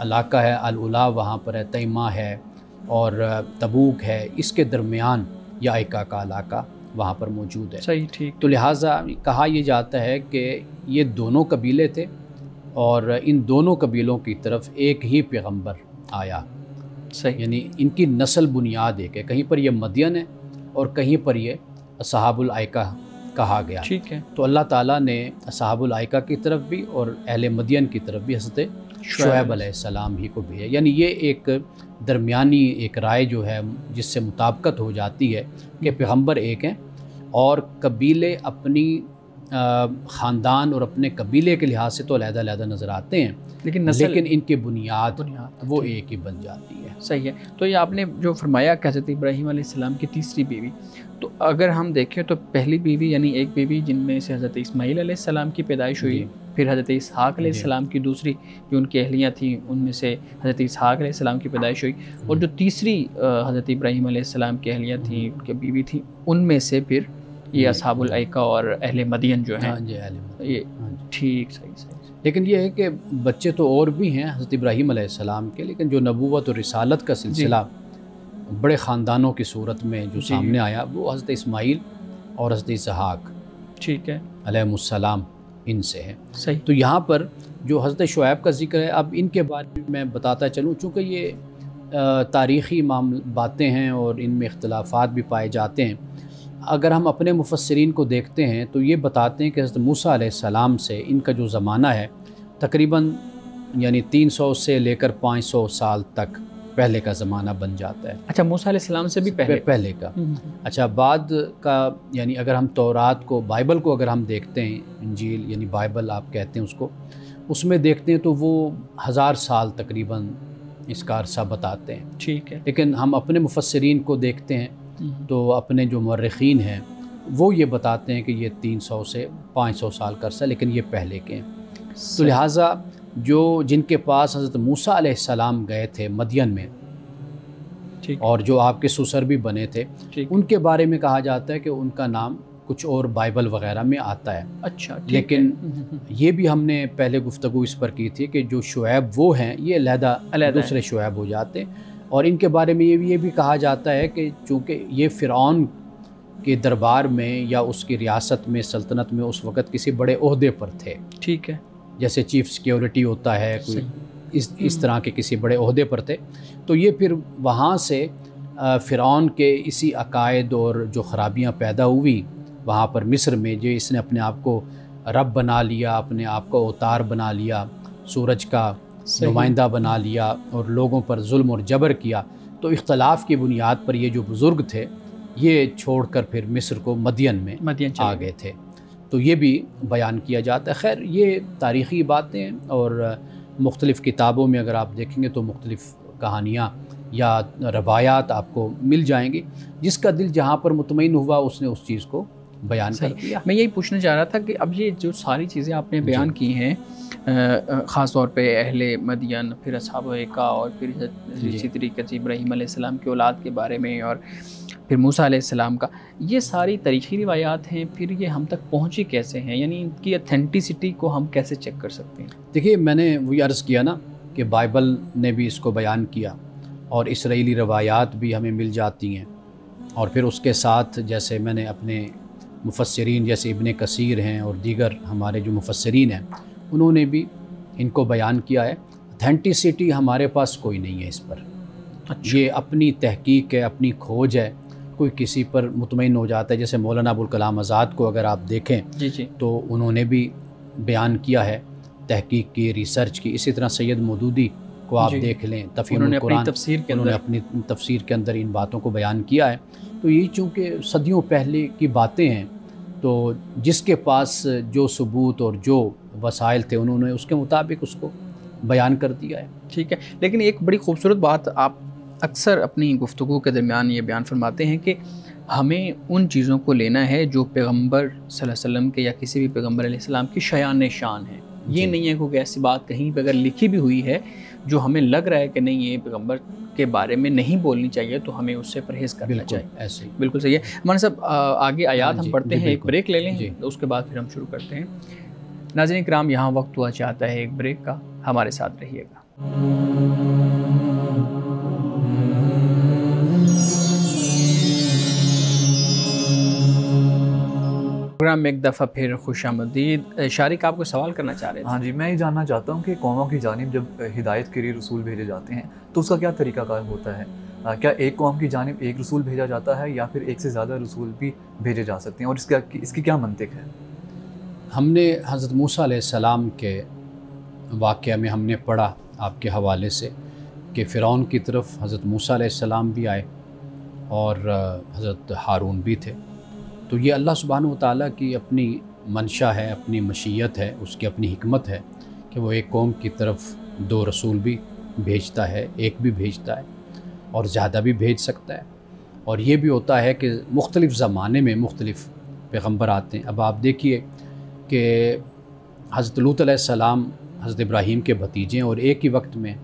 علاقہ ہے العلا وہاں پر ہے، تیمہ ہے اور تبوک ہے، اس کے درمیان یہ عیقہ کا علاقہ وہاں پر موجود ہے۔ صحیح، ٹھیک۔ تو لہٰذا کہا یہ جاتا ہے کہ یہ دونوں قبیلے تھے اور ان دونوں قبیلوں کی طرف ایک ہی پیغمبر آیا، صحیح، یعنی ان کی نسل بنیاد ایک ہے، کہیں پر یہ مدین ہے اور کہیں پر یہ اصحاب العیقہ کہا گیا۔ ٹھیک ہے۔ تو اللہ تعالیٰ نے اصحاب العیقہ کی طرف بھی اور اہل مدین کی طرف بھی حضرت شعیب علیہ السلام ہی کو بھیجا، یعنی یہ ایک درمیانی ایک رائے جو ہے جس سے مطابقت ہو جاتی ہے کہ پیغمبر ایک ہیں اور قبیلے اپنی خاندان اور اپنے قبیلے کے لحاظ سے تو علیحدہ علیحدہ نظر آتے ہیں، لیکن ان کی بنیاد وہ ایک ہی بن جاتی ہے۔ صحیح ہے۔ تو یہ آپ نے جو فرمایا کہ حضرت ابراہیم علیہ السلام کی تیسری بیوی، تو اگر ہم دیکھیں تو پہلی بیوی یعنی ایک بیوی جن میں سے حضرت اسماعیل علیہ السلام کی پیدائش ہوئی، پھر حضرت اسحاق علیہ السلام کی دوسری جو ان کی اہلیاں تھیں ان میں سے حضرت اسحاق علیہ السلام کی پیدائش ہوئی، اور جو تیسری حضرت ابراہیم علیہ السلام کی اہلیاں تھیں ان کی بیوی تھیں، ان میں سے پھر یہ اصحاب العیقہ اور اہل مدین جو ہیں۔ یہ ٹھیک، صحیح۔ لیکن یہ ہے کہ بچے تو اور بھی ہیں حضرت ابراہیم علیہ السلام کے، لیکن جو نبوت اور رسالت کا سلسلہ بڑے خاندانوں کی صورت میں جو سامنے آیا وہ حضرت اسماعیل اور حضرت اسحاق ٹھیک ہے علیہ السلام ان سے ہے۔ صحیح۔ تو یہاں پر جو حضرت شعیب کا ذکر ہے، اب ان کے بارے میں بتاتا چلوں، چونکہ یہ تاریخی باتیں ہیں اور ان میں اختلافات بھی پائے جاتے ہیں۔ اگر ہم اپنے مفسرین کو دیکھتے ہیں تو یہ بتاتے ہیں کہ حضرت موسیٰ علیہ السلام سے ان کا جو زمانہ ہے تقریباً یعنی 300 سے لے کر 500 سال تک پہلے کا زمانہ بن جاتا ہے۔ اچھا، موسیٰ علیہ السلام سے بھی پہلے کا۔ اچھا، بعد کا یعنی اگر ہم تورات کو، بائبل کو اگر ہم دیکھتے ہیں، انجیل یعنی بائبل آپ کہتے ہیں اس کو، اس میں دیکھتے ہیں تو وہ 1000 سال تقریباً اس کا عرصہ بتاتے ہیں۔ ٹھیک ہے۔ لیکن ہم اپنے مفسرین کو دیکھتے ہیں تو اپنے جو مورخین ہیں وہ یہ بتاتے ہیں کہ یہ 300 سے 500 سال کا عرصہ، لیکن یہ پہلے کے ہیں۔ تو لہٰذا جن کے پاس حضرت موسیٰ علیہ السلام گئے تھے مدین میں اور جو آپ کے سسر بھی بنے تھے، ان کے بارے میں کہا جاتا ہے کہ ان کا نام کچھ اور بائبل وغیرہ میں آتا ہے۔ اچھا، لیکن یہ بھی ہم نے پہلے گفتگو اس پر کی تھی کہ جو شعیب وہ ہیں یہ علیحدہ دوسرے شعیب ہو جاتے ہیں، اور ان کے بارے میں یہ بھی کہا جاتا ہے کہ چونکہ یہ فرعون کے دربار میں یا اس کی ریاست میں، سلطنت میں اس وقت کسی بڑے عہدے پر تھے، ٹھیک ہے، جیسے چیف سیکیورٹی ہوتا ہے کوئی، اس طرح کے کسی بڑے عہدے پر تھے، تو یہ پھر وہاں سے فرعون کے اسی عقائد اور جو خرابیاں پیدا ہوئی وہاں پر مصر میں، جو اس نے اپنے آپ کو رب بنا لیا، اپنے آپ کو اوتار بنا لیا، سورج کا نمائندہ بنا لیا اور لوگوں پر ظلم اور جبر کیا، تو اختلاف کی بنیاد پر یہ جو بزرگ تھے یہ چھوڑ کر پھر مصر کو مدین میں آ گئے تھے۔ تو یہ بھی بیان کیا جاتا ہے۔ خیر، یہ تاریخی باتیں اور مختلف کتابوں میں اگر آپ دیکھیں گے تو مختلف کہانیاں یا روایات آپ کو مل جائیں گی، جس کا دل جہاں پر مطمئن ہوا اس نے اس چیز کو بیان کر دیا۔ میں یہی پوچھنا چاہ رہا تھا کہ اب یہ جو ساری چیزیں آپ نے بیان کی ہیں، خاص طور پہ اہل مدین، پھر اصحاب العیقہ، اور پھر اسی طریقے سے ابراہیم علیہ السلام کی اولاد کے بارے میں، اور پھر موسیٰ علیہ السلام کا، یہ ساری تاریخی روایات ہیں، پھر یہ ہم تک پہنچی کیسے ہیں؟ یعنی ان کی اتھینٹسٹی کو ہم کیسے چیک کر سکتے ہیں؟ دیکھیے، میں نے وہی عرض کیا نا کہ بائبل نے بھی اس کو بیان کیا اور اسرائیلی روایات بھی ہمیں مل جاتی ہیں، اور پھر اس کے ساتھ جیسے میں نے اپنے مفسرین جیسے ابن کثیر ہیں اور دیگر ہمارے جو مفسرین ہیں انہوں نے بھی ان کو بیان کیا ہے۔ اتھینٹسٹی ہمارے پاس کوئی نہیں ہے اس پر، یہ اپنی تحقیق ہے، اپنی کھوج ہے، کوئی کسی پر مطمئن ہو جاتا ہے۔ جیسے مولانا ابوالکلام آزاد کو اگر آپ دیکھیں تو انہوں نے بھی بیان کیا ہے، تحقیق کی، ریسرچ کی۔ اسی طرح سید مودودی کو آپ دیکھ لیں، تفہیم القرآن، انہوں نے اپنی تفسیر کے اندر ان باتوں کو بیان کیا ہے۔ تو یہ چونکہ صدیوں پہلے کی باتیں ہیں، تو جس کے پاس جو ثبوت اور جو وسائل تھے انہوں نے اس کے مطابق اس کو بیان کر دیا ہے۔ ٹھیک ہے، لیکن ایک بڑی خوبصورت بات آپ اکثر اپنی گفتگو کے درمیان یہ بیان فرماتے ہیں کہ ہمیں ان چیزوں کو لینا ہے جو پیغمبر صلی اللہ علیہ وسلم کے یا کسی بھی پیغمبر علیہ السلام کی شایان شان ہے۔ یہ نہیں ہے کوئی ایسی بات کہیں پہ اگر لکھی بھی ہوئی ہے جو ہمیں لگ رہا ہے کہ نہیں یہ پیغمبر کے بارے میں نہیں بولنی چاہیے تو ہمیں اس سے پرہیز کرنا چاہیے۔ ایسے ہی بالکل صحیح ہے۔ مولانا صاحب آگے آیات ہم پڑھتے ہیں، ایک بریک لے لیں، اس کے بعد پھر ہم شروع کرتے ہیں۔ ناظرین کرام، یہاں وقت ہوا چاہتا ہے ایک بریک کا، ہمارے ساتھ رہیے گا۔ پروگرام میں ایک دفعہ پھر خوش آمدید۔ شارق آپ کو سوال کرنا چاہ رہے تھے؟ ہاں جی، میں یہ جاننا چاہتا ہوں کہ قوموں کی جانب جب ہدایت کے لیے رسول بھیجے جاتے ہیں تو اس کا کیا طریقہ کار ہوتا ہے؟ کیا ایک قوم کی جانب ایک رسول بھیجا جاتا ہے یا پھر ایک سے زیادہ رسول بھی بھیجے جا سکتے ہیں، اور اس کی کیا منطق ہے؟ ہم نے حضرت موسیٰ علیہ السلام کے واقعہ میں ہم نے پڑھا آپ کے حوالے سے کہ فرعون کی طرف حضرت موسیٰ علیہ السلام بھی آئے اور حضرت ہارون بھی تھے۔ تو یہ اللہ سبحانہ و تعالیٰ کی اپنی منشا ہے، اپنی مشیت ہے، اس کی اپنی حکمت ہے کہ وہ ایک قوم کی طرف دو رسول بھی بھیجتا ہے، ایک بھی بھیجتا ہے اور زیادہ بھی بھیج سکتا ہے۔ اور یہ بھی ہوتا ہے کہ مختلف زمانے میں مختلف پیغمبر آتے ہیں۔ اب آپ دیکھیے کہ حضرت لوط علیہ السلام حضرت ابراہیم کے بھتیجے ہیں، اور ایک ہی وقت میں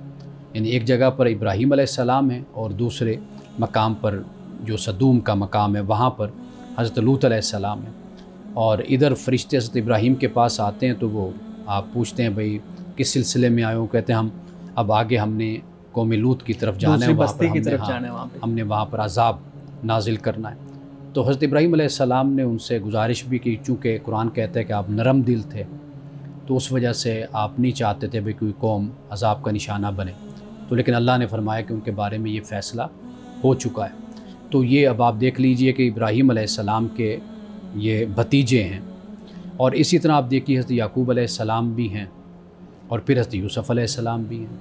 یعنی ایک جگہ پر ابراہیم علیہ السلام ہیں اور دوسرے مقام پر جو صدوم کا مقام ہے وہاں پر حضرت لوط علیہ السلام ہیں، اور ادھر فرشتے حضرت ابراہیم کے پاس آتے ہیں تو وہ آپ پوچھتے ہیں بھئی کس سلسلے میں آئے ہو؟ کہتے ہیں اب آگے ہم نے قوم لوط کی طرف جانا ہے، ہم نے وہاں پر عذاب نازل کرنا ہے۔ تو حضرت ابراہیم علیہ السلام نے ان سے گزارش بھی کی، چونکہ قرآن کہتا ہے کہ آپ نرم دل تھے تو اس وجہ سے آپ نہیں چاہتے تھے بھئی کوئی قوم عذاب کا نشانہ بنے، تو لیکن اللہ نے فرمایا کہ ان کے بارے میں یہ فیصلہ ہو چکا ہے۔ تو یہ اب آپ دیکھ لیجئے کہ ابراہیم علیہ السلام کے یہ بھتیجے ہیں، اور اسی طرح آپ دیکھیے حضرت یعقوب علیہ السلام بھی ہیں، اور پھر حضرت یوسف علیہ السلام بھی ہیں،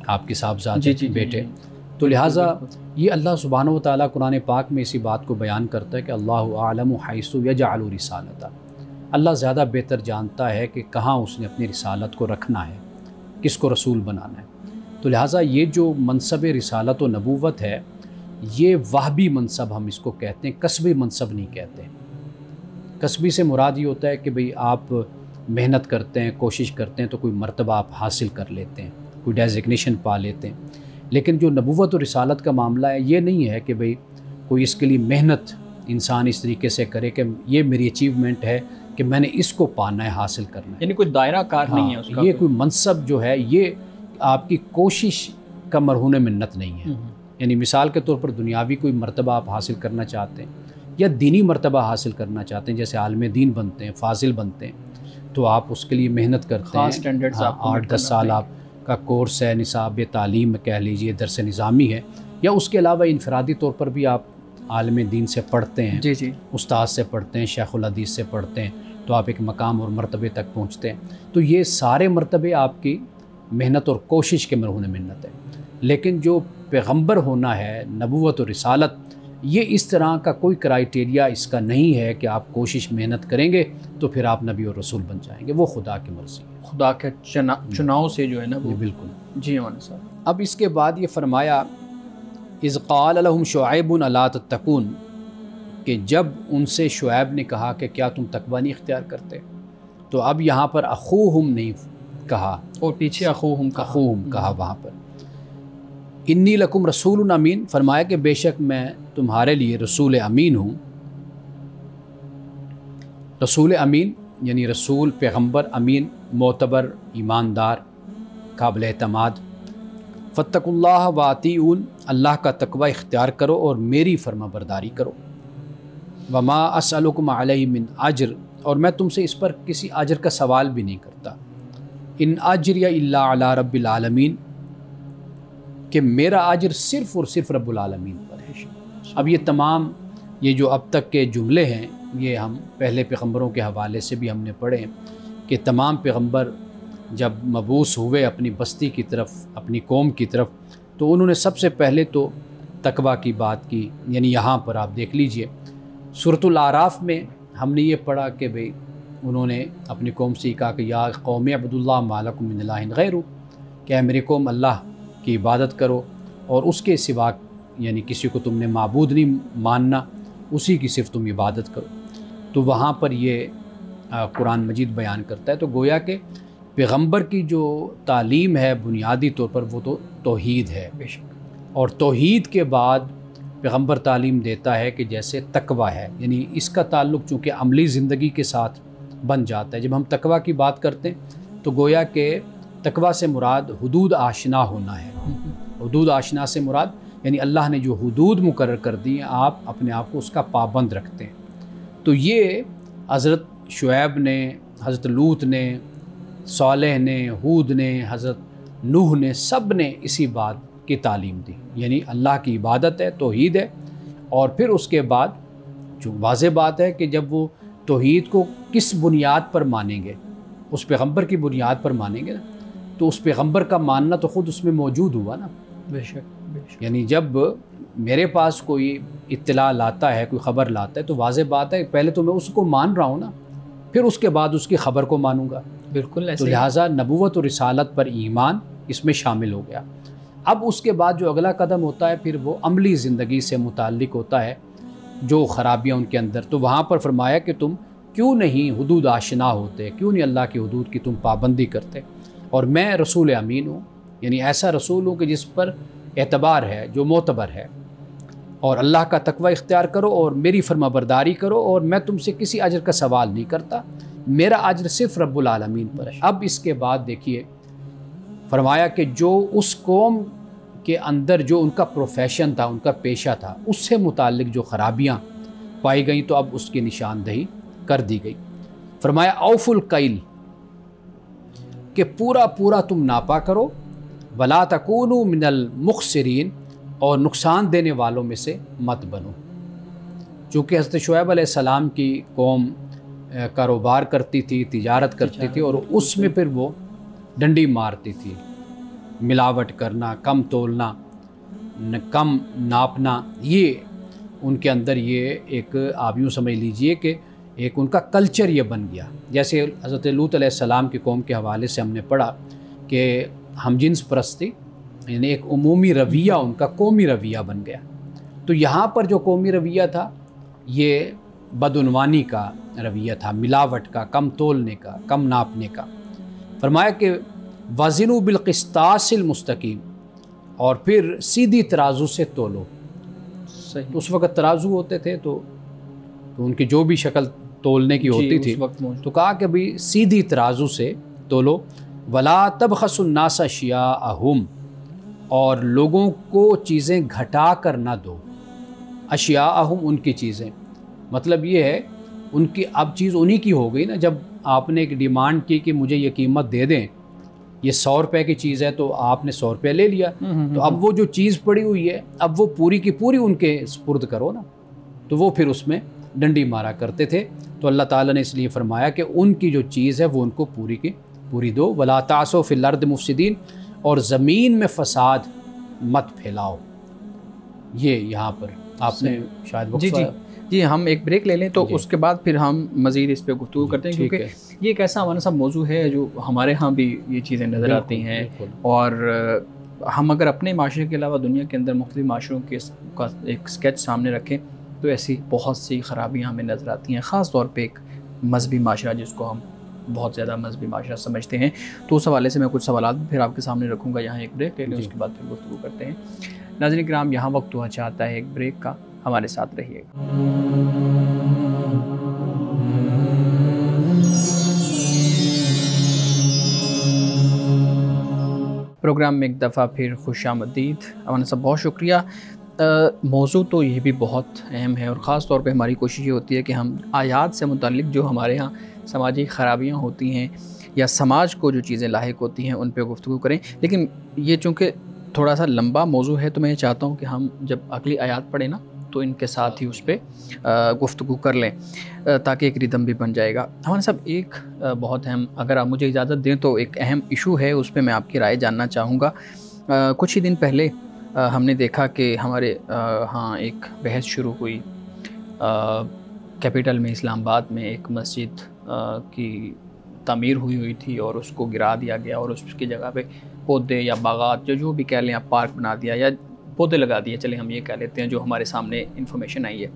آپ کے صاحبزادے بیٹے۔ تو لہٰذا یہ اللہ سبحانہ و تعالیٰ قرآن پاک میں اسی بات کو بیان کرتا ہے کہ اللہ اعلم حیث یجعل رسالتہ، اللہ زیادہ بہتر جانتا ہے کہ کہاں اس نے اپنی رسالت کو رکھنا ہے، کس کو رسول بنانا ہے۔ تو لہٰذا یہ جو منصب رسالت و نبوت ہے یہ وہبی منصب ہم اس کو کہتے ہیں، کسبی منصب نہیں کہتے۔ کسبی سے مراد یہ ہوتا ہے کہ بھئی آپ محنت کرتے ہیں، کوشش کرتے ہیں تو کوئی مرتبہ آپ حاصل کر لیتے ہیں، کوئی ڈیزگنیشن پا لیتے ہیں۔ لیکن جو نبوت و رسالت کا معاملہ ہے یہ نہیں ہے کہ بھئی کوئی اس کے لیے محنت انسان اس طریقے سے کرے کہ یہ میری اچیومنٹ ہے کہ میں نے اس کو پانا ہے، حاصل کرنا ہے، یعنی کوئی دائرہ کار نہیں ہے اس کا، یہ کوئی منصب جو ہے یہ آپ کی کوشش کا مرہون منت نہیں ہے۔ یعنی مثال کے طور پر دنیاوی کوئی مرتبہ آپ حاصل کرنا چاہتے ہیں یا دینی مرتبہ حاصل کرنا چاہتے ہیں، جیسے عالم دین بنتے ہیں، فاضل بنتے ہیں، تو آپ اس کے لیے محنت کرتے ہیں، 8-10 سال آپ کا کورس ہے، نصاب تعلیم کہہ لیجئے، درس نظامی ہے، یا اس کے علاوہ انفرادی طور پر بھی آپ عالم دین سے پڑھتے ہیں، استاد سے پڑھتے ہیں، شیخ الحدیث سے پڑھتے ہیں، تو آپ ایک مقام اور مرتبے تک پہنچتے ہیں۔ تو یہ سارے مرتبے آپ کی محنت اور کوشش کے مرہون منت ہے۔ لیکن جو پیغمبر ہونا ہے، نبوت و رسالت، یہ اس طرح کا کوئی کرائیٹیریا اس کا نہیں ہے کہ آپ کوشش محنت کریں گے تو پھر آپ نبی اور رسول بن جائیں گے، وہ خدا کی مرضی ہے، خدا کے چناؤ سے جو ہے نا وہ بالکل۔ جی مولانا صاحب، اب اس کے بعد یہ فرمایا اذ قال لهم شعیب الا تتقون، کہ جب ان سے شعیب نے کہا کہ کیا تم تقوی نہیں اختیار کرتے، تو اب یہاں پر اخوہم نہیں کہا، اور پیچھے اخوہم کہا وہاں پر۔ انی لکم رسول امین، فرمایا کہ بے شک میں تمہارے لیے رسول امین ہوں۔ رسول امین یعنی رسول، پیغمبر، امین معتبر، ایماندار، قابل اعتماد۔ فاتقوا اللہ واطیعون، اللہ کا تقوی اختیار کرو اور میری فرما برداری کرو۔ وما اسألکم علیہ من اجر، اور میں تم سے اس پر کسی اجر کا سوال بھی نہیں کرتا۔ ان اجری الا علی رب العالمین، کہ میرا اجر صرف اور صرف رب العالمین پر ہے۔ اب یہ تمام یہ جو اب تک کے جملے ہیں یہ ہم پہلے پیغمبروں کے حوالے سے بھی ہم نے پڑھے کہ تمام پیغمبر جب مبعوث ہوئے اپنی بستی کی طرف، اپنی قوم کی طرف، تو انہوں نے سب سے پہلے تو تقوی کی بات کی۔ یعنی یہاں پر آپ دیکھ لیجئے سورۃ الاعراف میں ہم نے یہ پڑھا کہ بھئی انہوں نے اپنی قوم سے کہا کہ یا قوم عبداللہ ما لکم من الہ غیرہ، کہ اے میری قوم اللہ کی عبادت کرو اور اس کے سوا یعنی کسی کو تم نے معبود نہیں ماننا، اسی کی صرف تم عبادت کرو۔ تو وہاں پر یہ قرآن مجید بیان کرتا ہے۔ تو گویا کہ پیغمبر کی جو تعلیم ہے بنیادی طور پر وہ تو توحید ہے، بے شک، اور توحید کے بعد پیغمبر تعلیم دیتا ہے کہ جیسے تقوی ہے، یعنی اس کا تعلق چونکہ عملی زندگی کے ساتھ بن جاتا ہے۔ جب ہم تقوی کی بات کرتے ہیں تو گویا کہ تقویٰ سے مراد حدود آشنا ہونا ہے. حدود آشنا سے مراد یعنی اللہ نے جو حدود مقرر کر دی ہیں آپ اپنے آپ کو اس کا پابند رکھتے ہیں. تو یہ حضرت شعیب نے، حضرت لوط نے، صالح نے، ہود نے، حضرت نوح نے، سب نے اسی بات کی تعلیم دی. یعنی اللہ کی عبادت ہے، توحید ہے. اور پھر اس کے بعد جو واضح بات ہے کہ جب وہ توحید کو کس بنیاد پر مانیں گے، اس پیغمبر کی بنیاد پر مانیں گے نا، تو اس پیغمبر کا ماننا تو خود اس میں موجود ہوا نا. بے شک. یعنی جب میرے پاس کوئی اطلاع لاتا ہے، کوئی خبر لاتا ہے، تو واضح بات ہے پہلے تو میں اس کو مان رہا ہوں نا، پھر اس کے بعد اس کی خبر کو مانوں گا. بالکل ایسے. تو لہٰذا نبوت و رسالت پر ایمان اس میں شامل ہو گیا. اب اس کے بعد جو اگلا قدم ہوتا ہے پھر وہ عملی زندگی سے متعلق ہوتا ہے، جو خرابیاں ان کے اندر. تو وہاں پر فرمایا کہ تم کیوں نہیں حدود آشنا ہوتے، کیوں نہیں اللہ کی حدود کی تم پابندی کرتے. اور میں رسول امین ہوں، یعنی ایسا رسول ہوں کہ جس پر اعتبار ہے، جو معتبر ہے. اور اللہ کا تقوی اختیار کرو اور میری فرما برداری کرو، اور میں تم سے کسی اجر کا سوال نہیں کرتا، میرا اجر صرف رب العالمین پر ہے. اب اس کے بعد دیکھیے فرمایا کہ جو اس قوم کے اندر جو ان کا پروفیشن تھا، ان کا پیشہ تھا، اس سے متعلق جو خرابیاں پائی گئیں تو اب اس کی نشاندہی کر دی گئی. فرمایا اوف الکیل، کہ پورا تم ناپا کرو، ولا تکونوا من المخسرین، اور نقصان دینے والوں میں سے مت بنو. چونکہ حضرت شعیب علیہ السلام کی قوم کاروبار کرتی تھی، تجارت کرتی تھی، اور اس میں پھر وہ ڈنڈی مارتی تھی. ملاوٹ کرنا، کم تولنا، کم ناپنا، یہ ان کے اندر یہ ایک آپ یوں سمجھ لیجئے کہ ایک ان کا کلچر یہ بن گیا. جیسے حضرت لوط علیہ السلام کی قوم کے حوالے سے ہم نے پڑھا کہ ہم جنس پرستی، یعنی ایک عمومی رویہ ان کا قومی رویہ بن گیا. تو یہاں پر جو قومی رویہ تھا یہ بدعنوانی کا رویہ تھا، ملاوٹ کا، کم تولنے کا، کم ناپنے کا. فرمایا کہ وزنوا بالقسطاس المستقیم، اور پھر سیدھی ترازو سے تولو. صحیح. اس وقت ترازو ہوتے تھے تو ان کی جو بھی شکل تولنے کی ہوتی تھی تو کہا کہ بھئی سیدھی ترازو سے تولو. ولا تبخسوا الناس اشیاءہم، اور لوگوں کو چیزیں گھٹا کر نہ دو. اشیاءہم، ان کی چیزیں، مطلب یہ ہے ان کی اب چیز انہی کی ہو گئی نا. جب آپ نے ایک ڈیمانڈ کی کہ مجھے یہ قیمت دے دیں، یہ 100 روپے کی چیز ہے تو آپ نے 100 روپے لے لیا، تو اب وہ جو چیز پڑی ہوئی ہے اب وہ پوری کی پوری ان کے سپرد کرو نا. تو وہ پھر اس میں ڈنڈی مارا کرتے تھے. تو اللہ تعالیٰ نے اس لیے فرمایا کہ ان کی جو چیز ہے وہ ان کو پوری کی پوری دو. ولا تعثوا فی الارض مفسدین، اور زمین میں فساد مت پھیلاؤ. یہ یہاں پر آپ نے شاید وقفہ جی ہم ایک بریک لے لیں تو اس کے بعد پھر ہم مزید اس پہ گفتگو کرتے ہیں، کیونکہ یہ ایک ایسا ہمارا سا موضوع ہے جو ہمارے ہاں بھی یہ چیزیں نظر آتی ہیں. اور ہم اگر اپنے معاشرے کے علاوہ دنیا کے اندر مختلف معاشروں کے کا ایک سکیچ سامنے رکھیں تو ایسی بہت سی خرابیاں ہمیں نظر آتی ہیں، خاص طور پہ ایک مذہبی معاشرہ جس کو ہم بہت زیادہ مذہبی معاشرہ سمجھتے ہیں. تو اس حوالے سے میں کچھ سوالات پھر آپ کے سامنے رکھوں گا. یہاں ایک بریک لے لیں، اس کے بعد پھر گفتگو کرتے ہیں. ناظرین کرام، یہاں وقت ہوا چاہتا ہے ایک بریک کا، ہمارے ساتھ رہیے گا. پروگرام میں ایک دفعہ پھر خوش آمدید. امانا صاحب بہت شکریہ. موضوع تو یہ بھی بہت اہم ہے، اور خاص طور پہ ہماری کوشش یہ ہوتی ہے کہ ہم آیات سے متعلق جو ہمارے ہاں سماجی خرابیاں ہوتی ہیں یا سماج کو جو چیزیں لاحق ہوتی ہیں ان پہ گفتگو کریں. لیکن یہ چونکہ تھوڑا سا لمبا موضوع ہے تو میں یہ چاہتا ہوں کہ ہم جب اگلی آیات پڑھیں نا تو ان کے ساتھ ہی اس پہ گفتگو کر لیں تاکہ ایک ردم بھی بن جائے گا. ہمارے صاحب ایک بہت اہم، اگر آپ مجھے اجازت دیں تو ایک اہم ایشو ہے، اس پہ میں آپ کی رائے جاننا چاہوں گا. کچھ ہی دن پہلے ہم نے دیکھا کہ ہمارے ہاں ایک بحث شروع ہوئی کیپٹل میں، اسلام آباد میں ایک مسجد کی تعمیر ہوئی تھی اور اس کو گرا دیا گیا، اور اس کی جگہ پہ پودے یا باغات جو بھی کہہ لیں آپ، پارک بنا دیا یا پودے لگا دیے، چلیں ہم یہ کہہ لیتے ہیں، جو ہمارے سامنے انفارمیشن آئی ہے.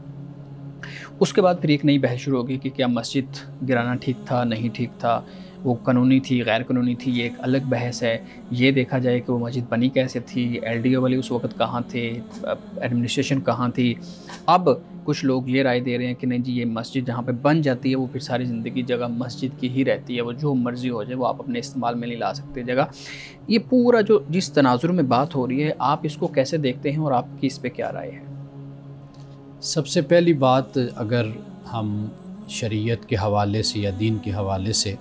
اس کے بعد پھر ایک نئی بحث شروع ہوگی کہ کیا مسجد گرانا ٹھیک تھا، نہیں ٹھیک تھا، وہ قانونی تھی، غیر قانونی تھی، یہ ایک الگ بحث ہے. یہ دیکھا جائے کہ وہ مسجد بنی کیسے تھی، LDO والے اس وقت کہاں تھے، ایڈمنسٹریشن کہاں تھی. اب کچھ لوگ یہ رائے دے رہے ہیں کہ نہیں جی یہ مسجد جہاں پہ بن جاتی ہے وہ پھر ساری زندگی جگہ مسجد کی ہی رہتی ہے، وہ جو مرضی ہو جائے وہ آپ اپنے استعمال میں نہیں لا سکتے جگہ. یہ پورا جو جس تناظر میں بات ہو رہی ہے آپ اس کو کیسے دیکھتے ہیں اور آپ کی اس پہ کیا رائے ہے؟ سب سے پہلی بات، اگر ہم شریعت کے حوالے سے یا دین کے حوالے سے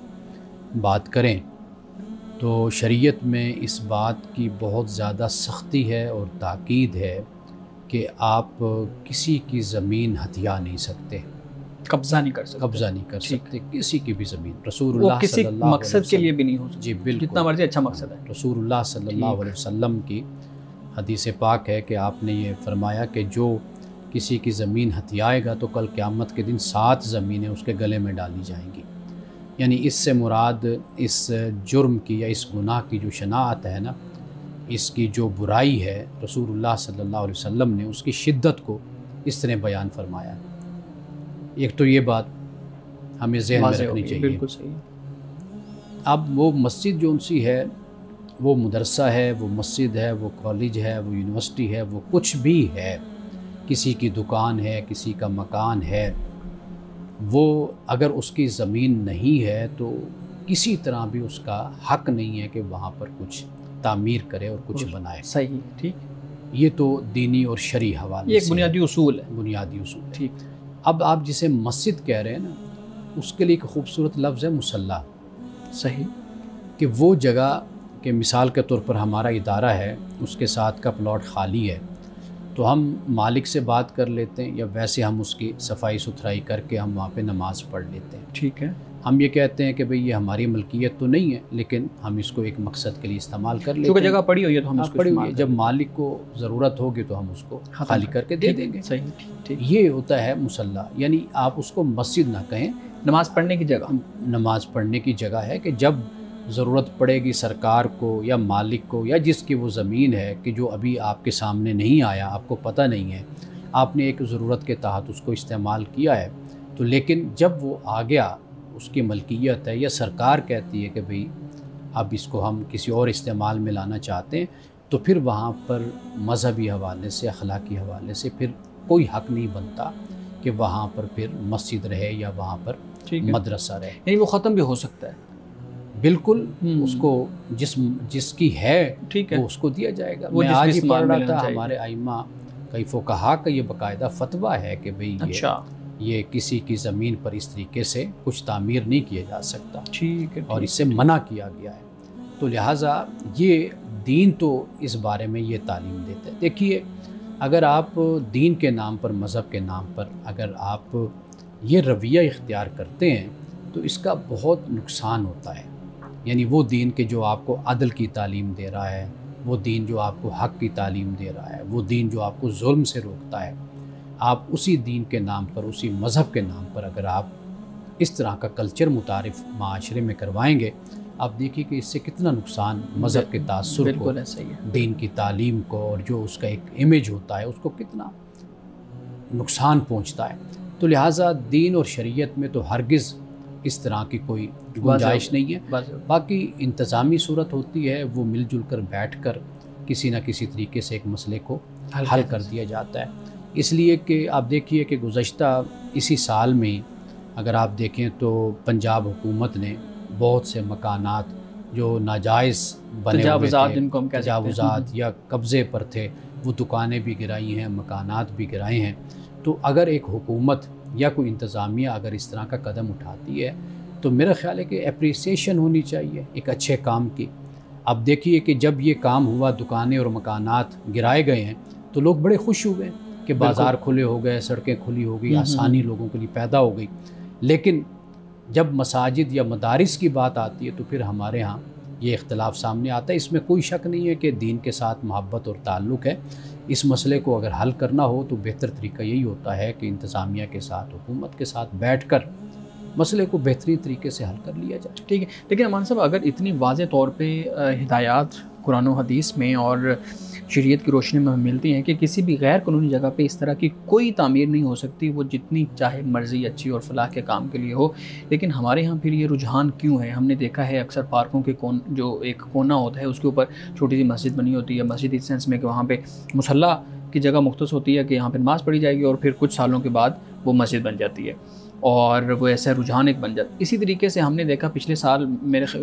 بات کریں تو شریعت میں اس بات کی بہت زیادہ سختی ہے اور تاکید ہے کہ آپ کسی کی زمین ہتھیا نہیں سکتے، قبضہ نہیں کر سکتے کسی کی بھی زمین. رسول وہ اللہ کسی صلی اللہ مقصد کے لیے بھی نہیں ہو سکتا. جی بالکل، جتنا مرضی اچھا مقصد ہے. رسول اللہ صلی اللہ علیہ وسلم کی حدیث پاک ہے کہ آپ نے یہ فرمایا کہ جو کسی کی زمین ہتھیائے گا تو کل قیامت کے دن 7 زمینیں اس کے گلے میں ڈالی جائیں گی. یعنی اس سے مراد اس جرم کی یا اس گناہ کی جو شناعت ہے نا، اس کی جو برائی ہے، رسول اللہ صلی اللہ علیہ وسلم نے اس کی شدت کو اس طرح بیان فرمایا. ایک تو یہ بات ہمیں ذہن میں رکھنی چاہیے. بالکل صحیح. اب وہ مسجد جو ان سی ہے، وہ مدرسہ ہے، وہ مسجد ہے، وہ کالج ہے، وہ یونیورسٹی ہے، وہ کچھ بھی ہے، کسی کی دکان ہے، کسی کا مکان ہے، وہ اگر اس کی زمین نہیں ہے تو کسی طرح بھی اس کا حق نہیں ہے کہ وہاں پر کچھ تعمیر کرے اور کچھ بنائے. صحیح، ٹھیک. یہ تو دینی اور شرعی حوالے یہ ایک بنیادی اصول ہے. بنیادی اصول ہے. ٹھیک. اب آپ جسے مسجد کہہ رہے ہیں نا، اس کے لیے ایک خوبصورت لفظ ہے مصلی. صحیح. کہ وہ جگہ کہ مثال کے طور پر ہمارا ادارہ ہے، اس کے ساتھ کا پلاٹ خالی ہے، تو ہم مالک سے بات کر لیتے ہیں یا ویسے ہم اس کی صفائی ستھرائی کر کے ہم وہاں پہ نماز پڑھ لیتے ہیں. ٹھیک ہے. ہم یہ کہتے ہیں کہ بھئی یہ ہماری ملکیت تو نہیں ہے، لیکن ہم اس کو ایک مقصد کے لیے استعمال کر لیتے ہیں. کیونکہ جگہ پڑی ہوئی ہے تو ہم اس کو استعمال کریں. جب مالک کو ضرورت ہوگی تو ہم اس کو خالی کر کے دے دیں گے. صحیح، ٹھیک. یہ ہوتا ہے مصلی. یعنی آپ اس کو مسجد نہ کہیں، نماز پڑھنے کی جگہ. نماز پڑھنے کی جگہ ہے کہ جب ضرورت پڑے گی سرکار کو یا مالک کو یا جس کی وہ زمین ہے کہ جو ابھی آپ کے سامنے نہیں آیا، آپ کو پتہ نہیں ہے، آپ نے ایک ضرورت کے تحت اس کو استعمال کیا ہے، تو لیکن جب وہ آ گیا، اس کی ملکیت ہے یا سرکار کہتی ہے کہ بھئی اب اس کو ہم کسی اور استعمال میں لانا چاہتے ہیں، تو پھر وہاں پر مذہبی حوالے سے، اخلاقی حوالے سے پھر کوئی حق نہیں بنتا کہ وہاں پر پھر مسجد رہے یا وہاں پر مدرسہ رہے. یعنی وہ ختم بھی ہو سکتا ہے. بالکل. اس کو جس کی ہے وہ اس کو دیا جائے گا. میں آج ہی پڑھ رہا تھا ہمارے ائمہ کئی فقہا کا یہ باقاعدہ فتویٰ ہے کہ بھئی یہ کسی کی زمین پر اس طریقے سے کچھ تعمیر نہیں کیا جا سکتا. ٹھیک ہے. اور اس سے منع کیا گیا ہے. تو لہٰذا یہ دین تو اس بارے میں یہ تعلیم دیتا ہے. دیکھیے، اگر آپ دین کے نام پر، مذہب کے نام پر اگر آپ یہ رویہ اختیار کرتے ہیں تو اس کا بہت نقصان ہوتا ہے. یعنی وہ دین کے جو آپ کو عدل کی تعلیم دے رہا ہے، وہ دین جو آپ کو حق کی تعلیم دے رہا ہے، وہ دین جو آپ کو ظلم سے روکتا ہے، آپ اسی دین کے نام پر، اسی مذہب کے نام پر اگر آپ اس طرح کا کلچر متعارف معاشرے میں کروائیں گے، آپ دیکھیے کہ اس سے کتنا نقصان مذہب کے تاثر کو، دین کی تعلیم کو، اور جو اس کا ایک امیج ہوتا ہے اس کو کتنا نقصان پہنچتا ہے. تو لہٰذا دین اور شریعت میں تو ہرگز اس طرح کی کوئی گنجائش نہیں ہے. باقی انتظامی صورت ہوتی ہے، وہ مل جل کر بیٹھ کر کسی نہ کسی طریقے سے ایک مسئلے کو حل کر دیا جاتا ہے. اس لیے کہ آپ دیکھیے کہ گزشتہ اسی سال میں اگر آپ دیکھیں تو پنجاب حکومت نے بہت سے مکانات جو ناجائز بنے ہوئے تھے، تجاوزات یا قبضے پر تھے، وہ دکانیں بھی گرائی ہیں، مکانات بھی گرائے ہیں. تو اگر ایک حکومت یا کوئی انتظامیہ اگر اس طرح کا قدم اٹھاتی ہے تو میرا خیال ہے کہ اپریسیشن ہونی چاہیے ایک اچھے کام کی. اب دیکھیے کہ جب یہ کام ہوا، دکانیں اور مکانات گرائے گئے ہیں، تو لوگ بڑے خوش ہوئے کہ بازار کھلے ہو گئے، سڑکیں کھلی ہو گئی، آسانی لوگوں کے لیے پیدا ہو گئی. لیکن جب مساجد یا مدارس کی بات آتی ہے تو پھر ہمارے ہاں یہ اختلاف سامنے آتا ہے. اس میں کوئی شک نہیں ہے کہ دین کے ساتھ محبت اور تعلق ہے. اس مسئلے کو اگر حل کرنا ہو تو بہتر طریقہ یہی ہوتا ہے کہ انتظامیہ کے ساتھ، حکومت کے ساتھ بیٹھ کر مسئلے کو بہترین طریقے سے حل کر لیا جائے. ٹھیک ہے. لیکن امان صاحب، اگر اتنی واضح طور پہ ہدایات قرآن و حدیث میں اور شریعت کی روشنی میں ملتی ہیں کہ کسی بھی غیر قانونی جگہ پہ اس طرح کی کوئی تعمیر نہیں ہو سکتی، وہ جتنی چاہے مرضی اچھی اور فلاح کے کام کے لیے ہو، لیکن ہمارے ہاں پھر یہ رجحان کیوں ہے؟ ہم نے دیکھا ہے اکثر پارکوں کے جو ایک کونا ہوتا ہے اس کے اوپر چھوٹی سی مسجد بنی ہوتی ہے، مسجد اس سینس میں کہ وہاں پہ مصلی کی جگہ مختص ہوتی ہے کہ یہاں پہ نماز پڑھی جائے گی اور پھر کچھ سالوں کے بعد وہ مسجد بن جاتی ہے اور وہ ایسا رجحان ایک بن جاتا ہے. اسی طریقے سے ہم نے دیکھا پچھلے سال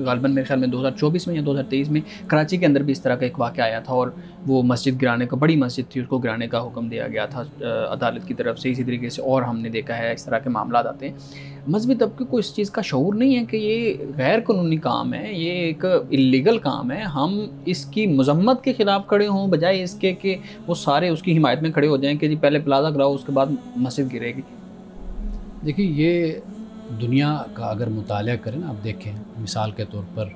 غالباً میرے خیال میں 2024 میں یا 2023 میں کراچی کے اندر بھی اس طرح کا ایک واقعہ آیا تھا اور وہ مسجد گرانے کا, بڑی مسجد تھی, اس کو گرانے کا حکم دیا گیا تھا عدالت کی طرف سے. اسی طریقے سے اور ہم نے دیکھا ہے اس طرح کے معاملات آتے ہیں. مذہبی طبقے کو اس چیز کا شعور نہیں ہے کہ یہ غیر قانونی کام ہے, یہ ایک اللیگل کام ہے. ہم اس کی مذمت کے خلاف کھڑے ہوں بجائے اس کے کہ وہ سارے اس کی حمایت میں کھڑے ہو جائیں کہ جی پہلے پلازا کراؤ اس کے بعد مسجد گرے گی. دیکھیے یہ دنیا کا اگر مطالعہ کریں نا, آپ دیکھیں مثال کے طور پر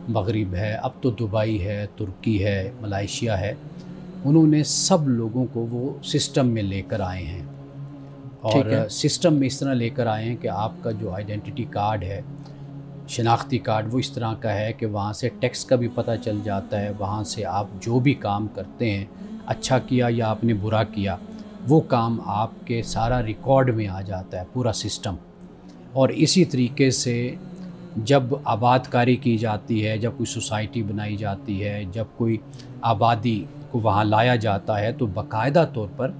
مغرب ہے, اب تو دبئی ہے, ترکی ہے, ملائیشیا ہے, انہوں نے سب لوگوں کو وہ سسٹم میں لے کر آئے ہیں اور سسٹم میں اس طرح لے کر آئے ہیں کہ آپ کا جو آئیڈینٹی کارڈ ہے, شناختی کارڈ, وہ اس طرح کا ہے کہ وہاں سے ٹیکس کا بھی پتہ چل جاتا ہے, وہاں سے آپ جو بھی کام کرتے ہیں, اچھا کیا یا آپ نے برا کیا, وہ کام آپ کے سارا ریکارڈ میں آ جاتا ہے پورا سسٹم. اور اسی طریقے سے جب آباد کاری کی جاتی ہے, جب کوئی سوسائٹی بنائی جاتی ہے, جب کوئی آبادی کو وہاں لایا جاتا ہے تو باقاعدہ طور پر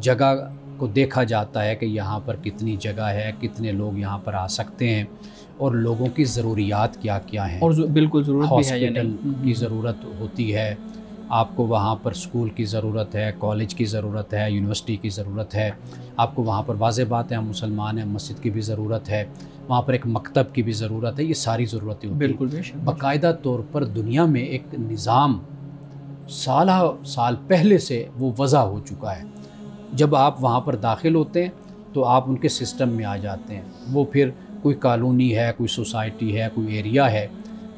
جگہ کو دیکھا جاتا ہے کہ یہاں پر کتنی جگہ ہے, کتنے لوگ یہاں پر آ سکتے ہیں اور لوگوں کی ضروریات کیا کیا ہیں. اور بالکل ضرورت بھی ہے یا ہاسپٹل نہیں کی ضرورت ہوتی ہے, آپ کو وہاں پر اسکول کی ضرورت ہے, کالج کی ضرورت ہے, یونیورسٹی کی ضرورت ہے, آپ کو وہاں پر واضح بات ہے ہم مسلمان ہیں, مسجد کی بھی ضرورت ہے, وہاں پر ایک مکتب کی بھی ضرورت ہے. یہ ساری ضرورتیں ہوتی ہیں. بالکل باقاعدہ طور پر دنیا میں ایک نظام سال پہلے سے وہ وضع ہو چکا ہے. جب آپ وہاں پر داخل ہوتے ہیں تو آپ ان کے سسٹم میں آ جاتے ہیں. وہ پھر کوئی کالونی ہے, کوئی سوسائٹی ہے, کوئی ایریا ہے,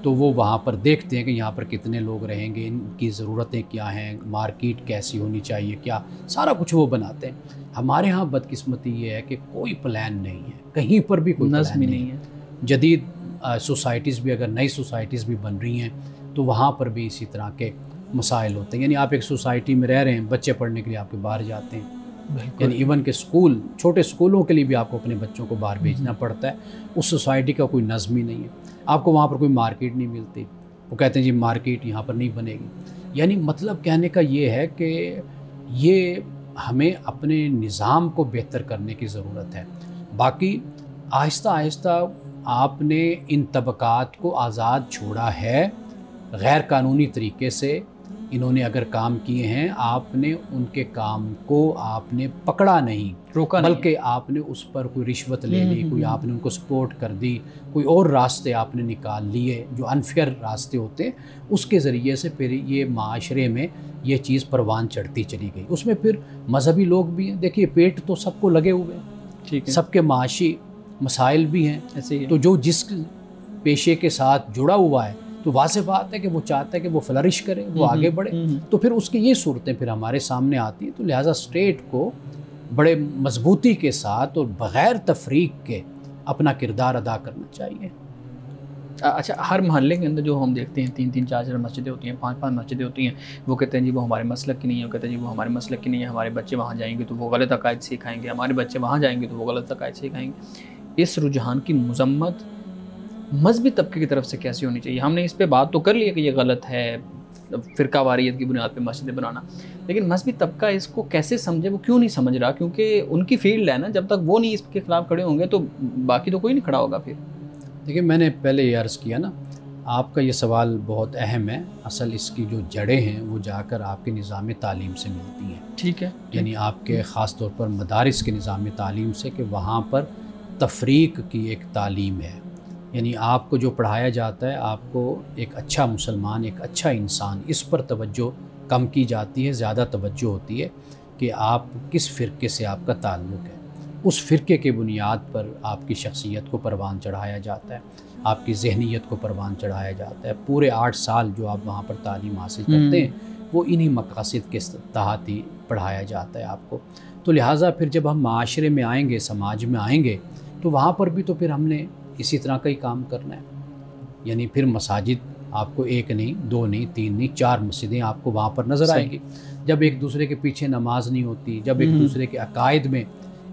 تو وہ وہاں پر دیکھتے ہیں کہ یہاں پر کتنے لوگ رہیں گے, ان کی ضرورتیں کیا ہیں, مارکیٹ کیسی ہونی چاہیے, کیا سارا کچھ وہ بناتے ہیں. ہمارے ہاں بدقسمتی یہ ہے کہ کوئی پلان نہیں ہے, کہیں پر بھی کوئی نظم پلان نہیں ہے. جدید سوسائٹیز بھی, اگر نئی سوسائٹیز بھی بن رہی ہیں تو وہاں پر بھی اسی طرح کے مسائل ہوتے ہیں. یعنی آپ ایک سوسائٹی میں رہ رہے ہیں, بچے پڑھنے کے لیے آپ کے باہر جاتے ہیں, یعنی ایون کہ اسکول, چھوٹے اسکولوں کے لیے بھی آپ کو اپنے بچوں کو باہر بھیجنا پڑتا ہے. اس سوسائٹی کا کوئی نظم ہی نہیں ہے. آپ کو وہاں پر کوئی مارکیٹ نہیں ملتی, وہ کہتے ہیں جی مارکیٹ یہاں پر نہیں بنے گی. یعنی مطلب کہنے کا یہ ہے کہ یہ ہمیں اپنے نظام کو بہتر کرنے کی ضرورت ہے. باقی آہستہ آہستہ آپ نے ان طبقات کو آزاد چھوڑا ہے, غیر قانونی طریقے سے انہوں نے اگر کام کیے ہیں, آپ نے ان کے کام کو آپ نے پکڑا نہیں, روکا بلکہ آپ نے اس پر کوئی رشوت لے لی, کوئی آپ نے ان کو سپورٹ کر دی, کوئی اور راستے آپ نے نکال لیے جو انفیئر راستے ہوتے ہیں. اس کے ذریعے سے پھر یہ معاشرے میں یہ چیز پروان چڑھتی چلی گئی. اس میں پھر مذہبی لوگ بھی ہیں. دیکھیے پیٹ تو سب کو لگے ہوئے ہیں, سب کے معاشی مسائل بھی ہیں, تو جو جس پیشے کے ساتھ جڑا ہوا ہے تو واضح بات ہے کہ وہ چاہتا ہے کہ وہ فلرش کرے, وہ آگے بڑھے. تو پھر اس کی یہ صورتیں پھر ہمارے سامنے آتی ہیں. تو لہٰذا اسٹیٹ کو بڑے مضبوطی کے ساتھ اور بغیر تفریق کے اپنا کردار ادا کرنا چاہیے. اچھا, ہر محلے کے اندر جو ہم دیکھتے ہیں 3-3 4-4 مسجدیں ہوتی ہیں, 5-5 مسجدیں ہوتی ہیں, وہ کہتے ہیں جی وہ ہمارے مسلک کی نہیں ہے, وہ کہتے ہیں جی وہ ہمارے مسلک کی نہیں ہے, ہمارے بچے وہاں جائیں گے تو وہ غلط عقائد سکھائیں گے, ہمارے بچے وہاں جائیں گے تو وہ غلط عقائد سکھائیں گے. اس رجحان کی مذمت مذہبی طبقے کی طرف سے کیسی ہونی چاہیے؟ ہم نے اس پہ بات تو کر لی ہے کہ یہ غلط ہے فرقہ واریت کی بنیاد پہ مسجدیں بنانا, لیکن مذہبی طبقہ اس کو کیسے سمجھے؟ وہ کیوں نہیں سمجھ رہا؟ کیونکہ ان کی فیلڈ ہے نا, جب تک وہ نہیں اس کے خلاف کھڑے ہوں گے تو باقی تو کوئی نہیں کھڑا ہوگا. پھر دیکھیے میں نے پہلے یہ عرض کیا نا, آپ کا یہ سوال بہت اہم ہے. اصل اس کی جو جڑیں ہیں وہ جا کر آپ کے نظام تعلیم سے ملتی ہیں. ٹھیک ہے, یعنی آپ کے خاص طور پر مدارس کے نظام تعلیم سے, کہ وہاں پر تفریق کی ایک تعلیم ہے. یعنی آپ کو جو پڑھایا جاتا ہے, آپ کو ایک اچھا مسلمان, ایک اچھا انسان, اس پر توجہ کم کی جاتی ہے. زیادہ توجہ ہوتی ہے کہ آپ کس فرقے سے آپ کا تعلق ہے. اس فرقے کے بنیاد پر آپ کی شخصیت کو پروان چڑھایا جاتا ہے, آپ کی ذہنیت کو پروان چڑھایا جاتا ہے. پورے 8 سال جو آپ وہاں پر تعلیم حاصل کرتے ہیں وہ انہی مقاصد کے تحت ہی پڑھایا جاتا ہے آپ کو. تو لہٰذا پھر جب ہم معاشرے میں آئیں گے, سماج میں آئیں گے, تو وہاں پر بھی تو پھر ہم نے اسی طرح کا ہی کام کرنا ہے. یعنی پھر مساجد آپ کو 1 نہیں, 2 نہیں, 3 نہیں, 4 مسجدیں آپ کو وہاں پر نظر آئیں گی. جب ایک دوسرے کے پیچھے نماز نہیں ہوتی, جب ایک دوسرے کے عقائد میں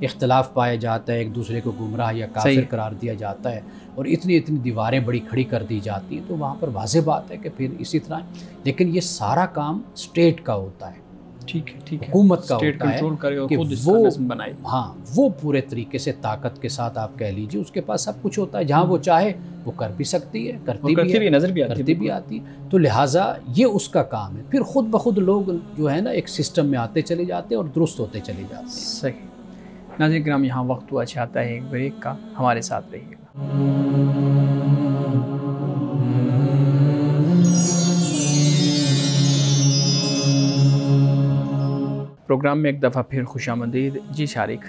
اختلاف پایا جاتا ہے, ایک دوسرے کو گمراہ یا کافر قرار دیا جاتا ہے, اور اتنی دیواریں بڑی کھڑی کر دی جاتی ہیں, تو وہاں پر واضح بات ہے کہ پھر اسی طرح. لیکن یہ سارا کام اسٹیٹ کا ہوتا ہے. ٹھیک ہے حکومت کا اسٹیٹ ہوتا ہے کنٹرول کرے اور کہ خود اس کا وہ نظم بنائے. ہاں وہ پورے طریقے سے طاقت کے ساتھ آپ کہہ لیجیے اس کے پاس سب کچھ ہوتا ہے، جہاں وہ چاہے وہ کر بھی سکتی ہے، کرتی بھی نظر بھی کرتی بھی آتی ہے. تو لہٰذا یہ اس کا کام ہے. پھر خود بخود لوگ جو ہے نا ایک سسٹم میں آتے چلے جاتے ہیں اور درست ہوتے چلے جاتے ہیں. صحیح. ناظرین کرام، یہاں وقت ہوا چاہتا ہے ایک بریک کا، ہمارے ساتھ رہیے گا. پروگرام میں ایک دفعہ پھر خوش آمدید. جی شارق.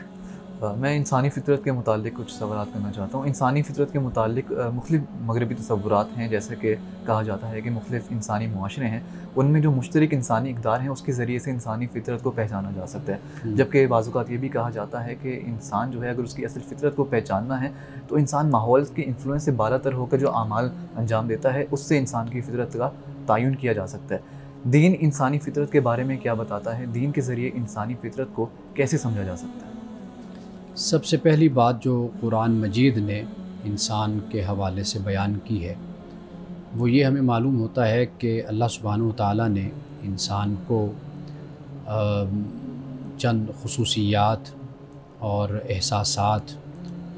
میں انسانی فطرت کے متعلق کچھ سوالات کرنا چاہتا ہوں. انسانی فطرت کے متعلق مختلف مغربی تصورات ہیں، جیسے کہ کہا جاتا ہے کہ مختلف انسانی معاشرے ہیں، ان میں جو مشترک انسانی اقدار ہیں اس کے ذریعے سے انسانی فطرت کو پہچانا جا سکتا ہے. جبکہ بعض اوقات یہ بھی کہا جاتا ہے کہ انسان جو ہے اگر اس کی اصل فطرت کو پہچاننا ہے تو انسان ماحول کے انفلوئنس سے بالا تر ہو کر جو اعمال انجام دیتا ہے اس سے انسان کی فطرت کا تعین کیا جا سکتا ہے. دین انسانی فطرت کے بارے میں کیا بتاتا ہے؟ دین کے ذریعے انسانی فطرت کو کیسے سمجھا جا سکتا ہے؟ سب سے پہلی بات جو قرآن مجید نے انسان کے حوالے سے بیان کی ہے وہ یہ ہمیں معلوم ہوتا ہے کہ اللہ سبحانہ و تعالیٰ نے انسان کو چند خصوصیات اور احساسات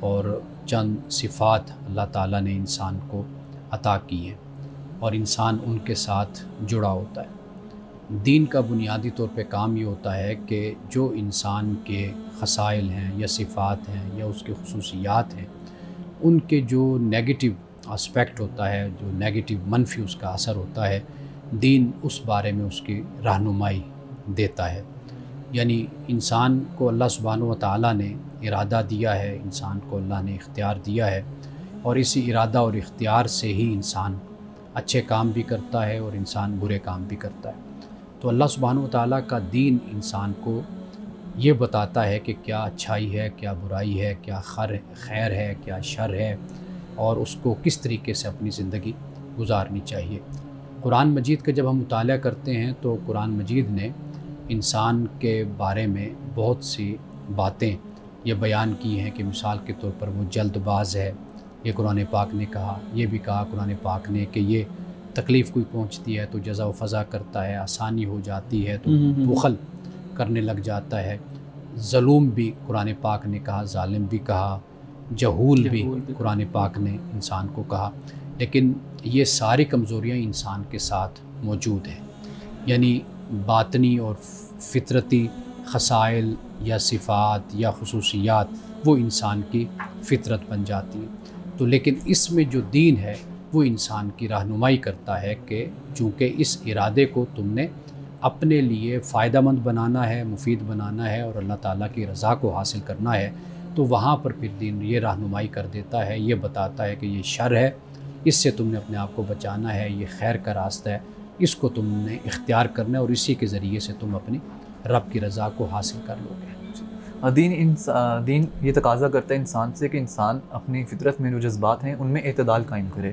اور چند صفات اللہ تعالیٰ نے انسان کو عطا کی ہیں اور انسان ان کے ساتھ جڑا ہوتا ہے. دین کا بنیادی طور پہ کام یہ ہوتا ہے کہ جو انسان کے خصائل ہیں یا صفات ہیں یا اس کے خصوصیات ہیں ان کے جو نیگیٹو اسپیکٹ ہوتا ہے، جو نیگیٹو منفی اس کا اثر ہوتا ہے، دین اس بارے میں اس کی رہنمائی دیتا ہے. یعنی انسان کو اللہ سبحانہ و تعالیٰ نے ارادہ دیا ہے، انسان کو اللہ نے اختیار دیا ہے اور اسی ارادہ اور اختیار سے ہی انسان اچھے کام بھی کرتا ہے اور انسان برے کام بھی کرتا ہے. تو اللہ سبحانہ و تعالیٰ کا دین انسان کو یہ بتاتا ہے کہ کیا اچھائی ہے، کیا برائی ہے، کیا خیر ہے، کیا شر ہے اور اس کو کس طریقے سے اپنی زندگی گزارنی چاہیے. قرآن مجید کا جب ہم مطالعہ کرتے ہیں تو قرآن مجید نے انسان کے بارے میں بہت سی باتیں یہ بیان کی ہیں کہ مثال کے طور پر وہ جلد باز ہے، یہ قرآن پاک نے کہا. یہ بھی کہا قرآن پاک نے کہ یہ تکلیف کوئی پہنچتی ہے تو جزا و فضا کرتا ہے، آسانی ہو جاتی ہے تو بخل کرنے لگ جاتا ہے. ظلم بھی قرآن پاک نے کہا، ظالم بھی کہا، جہول بھی قرآن پاک نے انسان کو کہا. لیکن یہ ساری کمزوریاں انسان کے ساتھ موجود ہیں. یعنی باطنی اور فطرتی خصائل یا صفات یا خصوصیات وہ انسان کی فطرت بن جاتی ہیں. تو لیکن اس میں جو دین ہے وہ انسان کی رہنمائی کرتا ہے کہ چونکہ اس ارادے کو تم نے اپنے لیے فائدہ مند بنانا ہے، مفید بنانا ہے اور اللہ تعالیٰ کی رضا کو حاصل کرنا ہے، تو وہاں پر پھر دین یہ رہنمائی کر دیتا ہے، یہ بتاتا ہے کہ یہ شر ہے، اس سے تم نے اپنے آپ کو بچانا ہے، یہ خیر کا راستہ ہے، اس کو تم نے اختیار کرنا ہے اور اسی کے ذریعے سے تم اپنی رب کی رضا کو حاصل کر لو گے. دین یہ تقاضا کرتا ہے انسان سے کہ انسان اپنی فطرت میں جو جذبات ہیں ان میں اعتدال قائم کرے.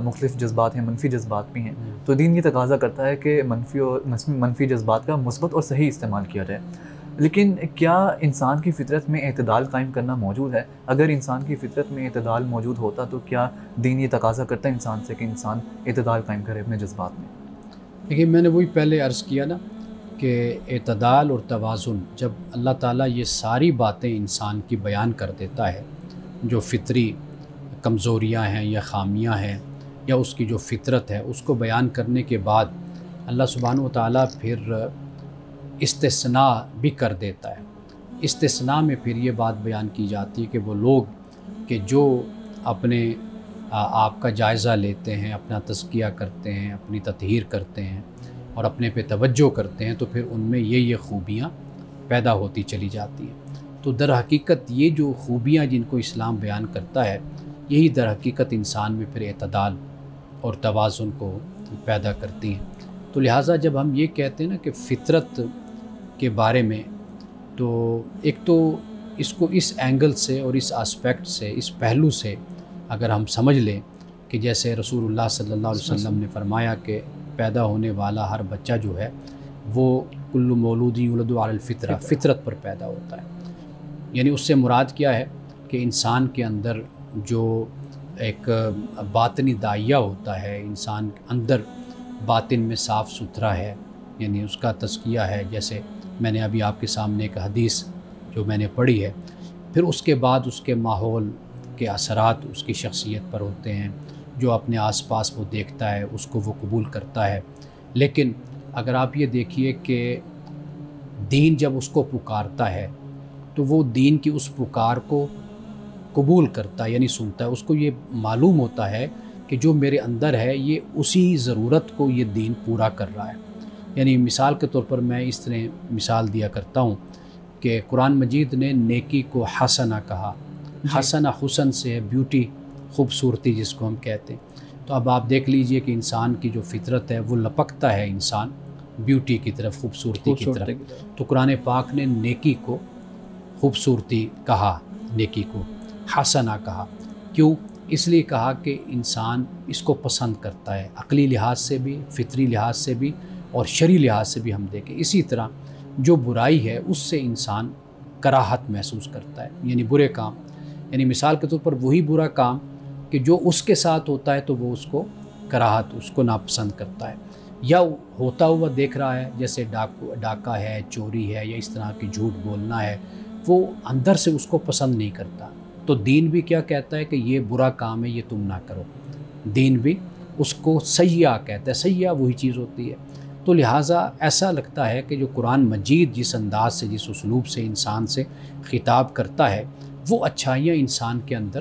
مختلف جذبات ہیں، منفی جذبات بھی ہیں، تو دین یہ تقاضا کرتا ہے کہ منفی جذبات کا مثبت اور صحیح استعمال کیا جائے. لیکن کیا انسان کی فطرت میں اعتدال قائم کرنا موجود ہے؟ اگر انسان کی فطرت میں اعتدال موجود ہوتا تو کیا دین یہ تقاضا کرتا ہے انسان سے کہ انسان اعتدال قائم کرے اپنے جذبات میں؟ دیکھیے میں نے وہی پہلے عرض کیا نا کہ اعتدال اور توازن، جب اللہ تعالیٰ یہ ساری باتیں انسان کی بیان کر دیتا ہے، جو فطری کمزوریاں ہیں یا خامیاں ہیں یا اس کی جو فطرت ہے اس کو بیان کرنے کے بعد اللہ سبحانہ و تعالیٰ پھر استثناء بھی کر دیتا ہے. استثناء میں پھر یہ بات بیان کی جاتی ہے کہ وہ لوگ کہ جو اپنے آپ کا جائزہ لیتے ہیں، اپنا تزکیہ کرتے ہیں، اپنی تطہیر کرتے ہیں اور اپنے پہ توجہ کرتے ہیں تو پھر ان میں یہ خوبیاں پیدا ہوتی چلی جاتی ہیں. تو در حقیقت یہ جو خوبیاں جن کو اسلام بیان کرتا ہے یہی در حقیقت انسان میں پھر اعتدال اور توازن کو پیدا کرتی ہیں. تو لہٰذا جب ہم یہ کہتے ہیں نا کہ فطرت کے بارے میں، تو ایک تو اس کو اس اینگل سے اور اس آسپیکٹ سے، اس پہلو سے اگر ہم سمجھ لیں کہ جیسے رسول اللہ صلی اللہ علیہ وسلم نے فرمایا کہ پیدا ہونے والا ہر بچہ جو ہے وہ کل مولود یولد علی الفطرہ، فطرت پر پیدا ہوتا ہے. یعنی اس سے مراد کیا ہے کہ انسان کے اندر جو ایک باطنی داعیہ ہوتا ہے، انسان اندر باطن میں صاف ستھرا ہے، یعنی اس کا تزکیہ ہے، جیسے میں نے ابھی آپ کے سامنے ایک حدیث جو میں نے پڑھی ہے، پھر اس کے بعد اس کے ماحول کے اثرات اس کی شخصیت پر ہوتے ہیں، جو اپنے آس پاس وہ دیکھتا ہے اس کو وہ قبول کرتا ہے۔ لیکن اگر آپ یہ دیکھیے کہ دین جب اس کو پکارتا ہے تو وہ دین کی اس پکار کو قبول کرتا ہے، یعنی سنتا ہے، اس کو یہ معلوم ہوتا ہے کہ جو میرے اندر ہے یہ اسی ضرورت کو یہ دین پورا کر رہا ہے۔ یعنی مثال کے طور پر میں اس طرح مثال دیا کرتا ہوں کہ قرآن مجید نے نیکی کو حسنہ کہا، حسنہ حسن سے ہے بیوٹی، خوبصورتی جس کو ہم کہتے ہیں۔ تو اب آپ دیکھ لیجئے کہ انسان کی جو فطرت ہے وہ لپکتا ہے انسان بیوٹی کی طرف، خوبصورتی کی طرف، تو قرآن پاک نے نیکی کو خوبصورتی کہا، نیکی کو حسنہ کہا۔ کیوں؟ اس لیے کہا کہ انسان اس کو پسند کرتا ہے، عقلی لحاظ سے بھی، فطری لحاظ سے بھی اور شرعی لحاظ سے بھی ہم دیکھیں۔ اسی طرح جو برائی ہے اس سے انسان کراہت محسوس کرتا ہے، یعنی برے کام، یعنی مثال کے طور پر وہی برا کام کہ جو اس کے ساتھ ہوتا ہے تو وہ اس کو کراہت، اس کو ناپسند کرتا ہے، یا ہوتا ہوا دیکھ رہا ہے، جیسے ڈاکہ ہے، چوری ہے، یا اس طرح کی جھوٹ بولنا ہے، وہ اندر سے اس کو پسند نہیں کرتا۔ تو دین بھی کیا کہتا ہے کہ یہ برا کام ہے، یہ تم نہ کرو۔ دین بھی اس کو سیئہ کہتا ہے، سیئہ وہی چیز ہوتی ہے۔ تو لہٰذا ایسا لگتا ہے کہ جو قرآن مجید جس انداز سے، جس اسلوب سے انسان سے خطاب کرتا ہے، وہ اچھائیاں انسان کے اندر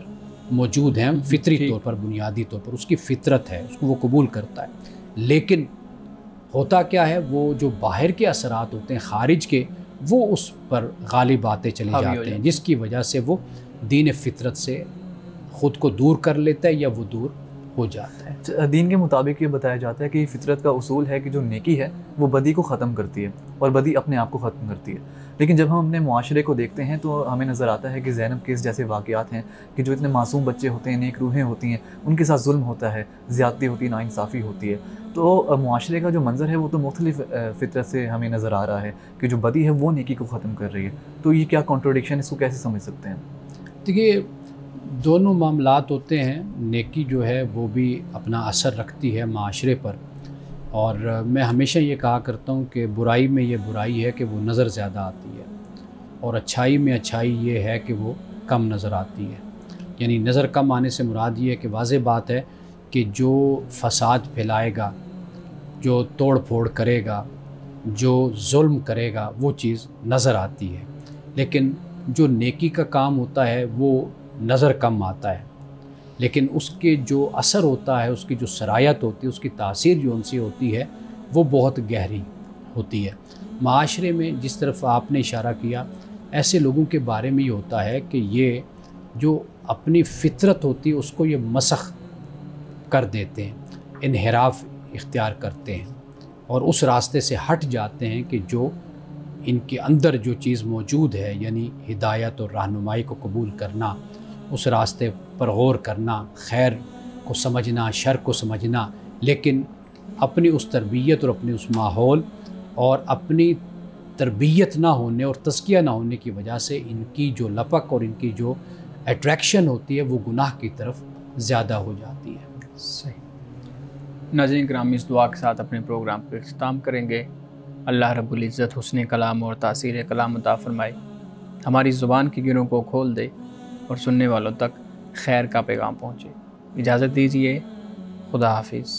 موجود ہیں فطری طور پر، بنیادی طور پر اس کی فطرت ہے، اس کو وہ قبول کرتا ہے۔ لیکن ہوتا کیا ہے، وہ جو باہر کے اثرات ہوتے ہیں، خارج کے، وہ اس پر غالب آتے چلے جاتے ہیں، جس کی وجہ سے وہ دین فطرت سے خود کو دور کر لیتا ہے یا وہ دور ہو جاتا ہے۔ دین کے مطابق یہ بتایا جاتا ہے کہ یہ فطرت کا اصول ہے کہ جو نیکی ہے وہ بدی کو ختم کرتی ہے اور بدی اپنے آپ کو ختم کرتی ہے۔ لیکن جب ہم اپنے معاشرے کو دیکھتے ہیں تو ہمیں نظر آتا ہے کہ زینب کیس جیسے واقعات ہیں کہ جو اتنے معصوم بچے ہوتے ہیں، نیک روحیں ہوتی ہیں، ان کے ساتھ ظلم ہوتا ہے، زیادتی ہوتی ہے، ناانصافی ہوتی ہے۔ تو معاشرے کا جو منظر ہے وہ تو مختلف فطرت سے ہمیں نظر آ رہا ہے کہ جو بدی ہے وہ نیکی کو ختم کر رہی ہے۔ تو یہ کیا کانٹرڈکشن، اس کو کیسے سمجھ سکتے ہیں؟ دیکھیے، دونوں معاملات ہوتے ہیں۔ نیکی جو ہے وہ بھی اپنا اثر رکھتی ہے معاشرے پر، اور میں ہمیشہ یہ کہا کرتا ہوں کہ برائی میں یہ برائی ہے کہ وہ نظر زیادہ آتی ہے، اور اچھائی میں اچھائی یہ ہے کہ وہ کم نظر آتی ہے۔ یعنی نظر کم آنے سے مراد یہ ہے کہ واضح بات ہے کہ جو فساد پھیلائے گا، جو توڑ پھوڑ کرے گا، جو ظلم کرے گا، وہ چیز نظر آتی ہے، لیکن جو نیکی کا کام ہوتا ہے وہ نظر کم آتا ہے، لیکن اس کے جو اثر ہوتا ہے، اس کی جو سرایت ہوتی ہے، اس کی تاثیر جو ان سے ہوتی ہے وہ بہت گہری ہوتی ہے۔ معاشرے میں جس طرف آپ نے اشارہ کیا، ایسے لوگوں کے بارے میں یہ ہوتا ہے کہ یہ جو اپنی فطرت ہوتی ہے اس کو یہ مسخ کر دیتے ہیں، انحراف اختیار کرتے ہیں، اور اس راستے سے ہٹ جاتے ہیں کہ جو ان کے اندر جو چیز موجود ہے، یعنی ہدایت اور رہنمائی کو قبول کرنا، اس راستے پر غور کرنا، خیر کو سمجھنا، شر کو سمجھنا، لیکن اپنی اس تربیت اور اپنے اس ماحول اور اپنی تربیت نہ ہونے اور تزکیہ نہ ہونے کی وجہ سے ان کی جو لپک اور ان کی جو اٹریکشن ہوتی ہے وہ گناہ کی طرف زیادہ ہو جاتی ہے۔ صحیح۔ ناظرین کرام، اس دعا کے ساتھ اپنے پروگرام پر اختتام کریں گے۔ اللہ رب العزت حسن کلام اور تاثیر کلام عطا فرمائے، ہماری زبان کی گروں کو کھول دے اور سننے والوں تک خیر کا پیغام پہنچے۔ اجازت دیجیے، خدا حافظ۔